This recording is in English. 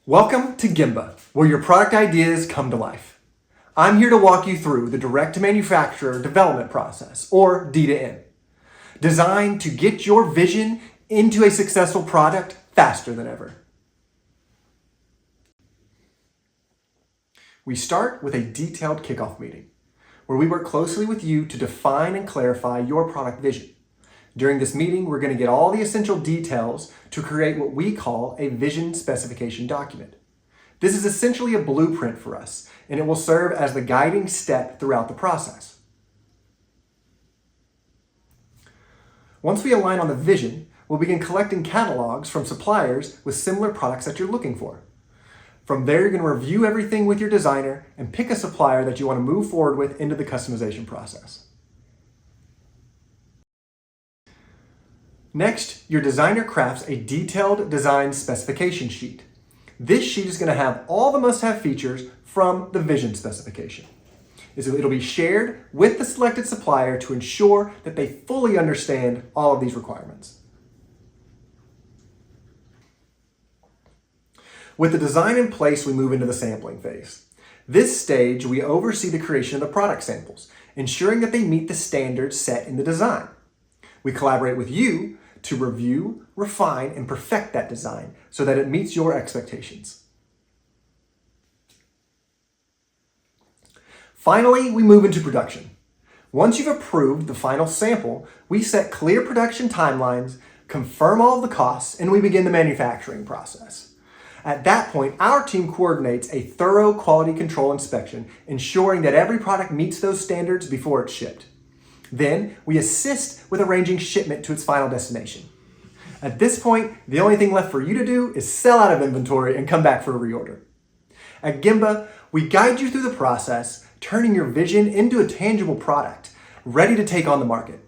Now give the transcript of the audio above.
Welcome to Gembah, where your product ideas come to life. I'm here to walk you through the direct-to-manufacturer development process, or D2M, designed to get your vision into a successful product faster than ever. We start with a detailed kickoff meeting, where we work closely with you to define and clarify your product vision. During this meeting, we're going to get all the essential details to create what we call a vision specification document. This is essentially a blueprint for us, and it will serve as the guiding step throughout the process. Once we align on the vision, we'll begin collecting catalogs from suppliers with similar products that you're looking for. From there, you're going to review everything with your designer and pick a supplier that you want to move forward with into the customization process. Next, your designer crafts a detailed design specification sheet. This sheet is going to have all the must-have features from the vision specification. It'll be shared with the selected supplier to ensure that they fully understand all of these requirements. With the design in place, we move into the sampling phase. This stage, we oversee the creation of the product samples, ensuring that they meet the standards set in the design. We collaborate with you to review, refine, and perfect that design so that it meets your expectations. Finally, we move into production. Once you've approved the final sample, we set clear production timelines, confirm all of the costs, and we begin the manufacturing process. At that point, our team coordinates a thorough quality control inspection, ensuring that every product meets those standards before it's shipped. Then, we assist with arranging shipment to its final destination. At this point, the only thing left for you to do is sell out of inventory and come back for a reorder. At Gembah, we guide you through the process, turning your vision into a tangible product, ready to take on the market.